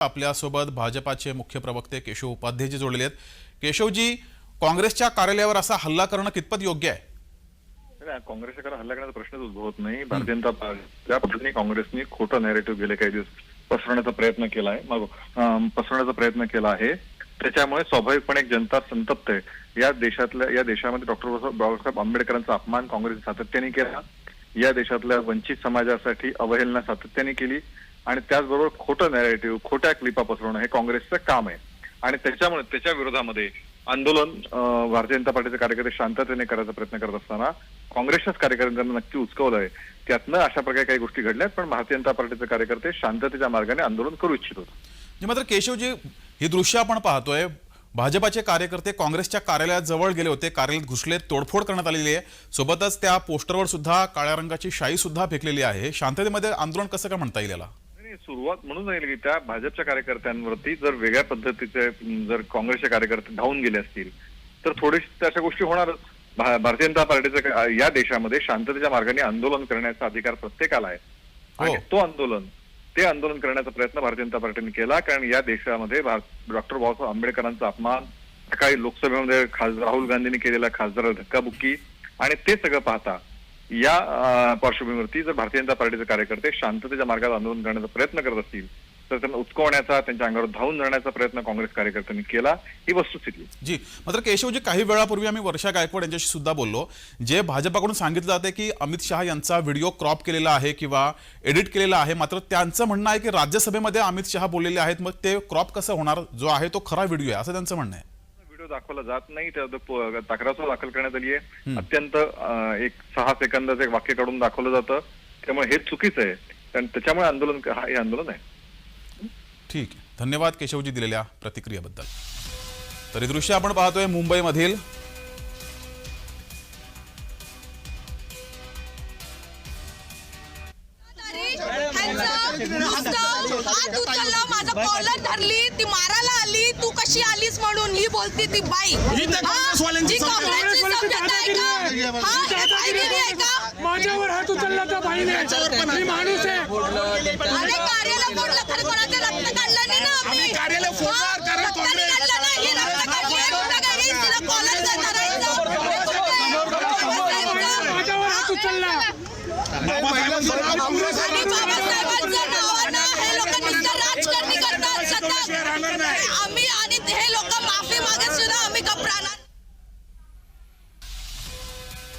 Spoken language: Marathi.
आपल्यासोबत भाजपाचे मुख्य प्रवक्ते केशव उपाध्यायजी जोडलेले आहेत। केशवजी, काँग्रेसच्या कार्यालयावर असा हल्ला करणं कितपत योग्य आहे? काँग्रेसच्या हल्ला करण्याचा प्रश्नच उद्भवत नाही। भारतीय जनता पार्टी त्या पद्धतीने काँग्रेसने खोटं नॅरेटिव्ह गेले काही दिवस पसरवण्याचा प्रयत्न केला आहे, त्याच्यामुळे स्वाभाविकपणे जनता संतप्त आहे। या देशामध्ये डॉक्टर बाबासाहेब आंबेडकरांचा अपमान काँग्रेस सातत्याने केला, या देशातल्या वंचित समाजासाठी अवहेलना सातत्याने केली आणि त्याचबरोबर खोटं नॅरेटिव्ह, खोट्या क्लिपा पसरवणं हे काँग्रेसचं काम आहे आणि त्याच्यामुळे त्याच्या विरोधामध्ये आंदोलन भारतीय जनता पार्टीचे कार्यकर्ते शांततेने करायचा प्रयत्न करत असताना काँग्रेसच्याच कार्यकर्त्यांना नक्की उचकवलंय। त्यातनं अशा प्रकारे काही गोष्टी घडल्यात, पण भारतीय जनता पार्टीचे कार्यकर्ते शांततेच्या मार्गाने आंदोलन करू इच्छित होते। मात्र केशवजी, ही दृश्य आपण पाहतोय, भाजपाचे कार्यकर्ते काँग्रेसच्या कार्यालयात जवळ गेले होते, कार्यालयात घुसले, तोडफोड करण्यात आलेली आहे, सोबतच त्या पोस्टरवर सुद्धा काळ्या रंगाची शाई सुद्धा फेकलेली आहे। शांततेमध्ये आंदोलन कसं काय म्हणता येईल याला? सुरुवात म्हणून जाईल की त्या भाजपच्या कार्यकर्त्यांवरती जर वेगळ्या पद्धतीचे जर काँग्रेसचे कार्यकर्ते धावून गेले असतील तर थोडीशी अशा गोष्टी होणारच। भारतीय जनता पार्टीचं या देशामध्ये शांततेच्या मार्गाने आंदोलन करण्याचा अधिकार प्रत्येकाला आहे आणि ते आंदोलन करण्याचा प्रयत्न भारतीय जनता पार्टीने केला, कारण या देशामध्ये डॉक्टर बाबासाहेब आंबेडकरांचा अपमान, सकाळी लोकसभेमध्ये राहुल गांधींनी केलेला खासदार धक्काबुक्की आणि ते सगळं पाहता या पार्श्वभूमीवरती जर भारतीय जनता पार्टीचे कार्यकर्ते शांततेच्या मार्गात आंदोलन करण्याचा प्रयत्न करत असतील तर त्यांना उचकवण्याचा, त्यांच्या अंगावर धावून जाण्याचा प्रयत्न काँग्रेस कार्यकर्त्यांनी केला, ही वस्तुस्थिती जी। मात्र केशवजी, काही वेळापूर्वी आम्ही वर्षा गायकवाड यांच्याशी सुद्धा बोललो, जे भाजपाकडून सांगितलं जाते की अमित शहा यांचा व्हिडिओ क्रॉप केलेला आहे किंवा एडिट केलेला आहे, मात्र त्यांचं म्हणणं आहे की राज्यसभेमध्ये अमित शहा बोललेले आहेत, मग ते क्रॉप कसं होणार? जो आहे तो खरा व्हिडिओ आहे असं त्यांचं म्हणणं आहे। दाखवला जात नाही, त्या तक्रार दाखल करण्यात आली आहे। अत्यंत एक 6 सेकंदाचं एक वाक्य काढून दाखवलं जातं, त्यामुळे हे चुकीचं आहे आणि त्याच्यामुळे हे आंदोलन आहे। ठीक आहे, धन्यवाद केशवजी दिलेल्या प्रतिक्रियेबद्दल। तर हे दृश्य आपण पाहतोय मुंबईमधील माझा कॉलर धरली, ती मारायला आली, तू कशी आलीस म्हणून ही बोलती ती बाई। माझ्यावर हात उचलला त्या बाईने, मी माणूस आहे। अरे कार्याला फोडलं, खरं कोणाचं रक्त काढलं नाही ना आम्ही। कार्याला फोडणार कारण काँग्रेस माझ्यावर हात उचलला। बाबासाहेबांच्या नावानं हे लोक नुसतं राजकारणी करतात सतत। आम्ही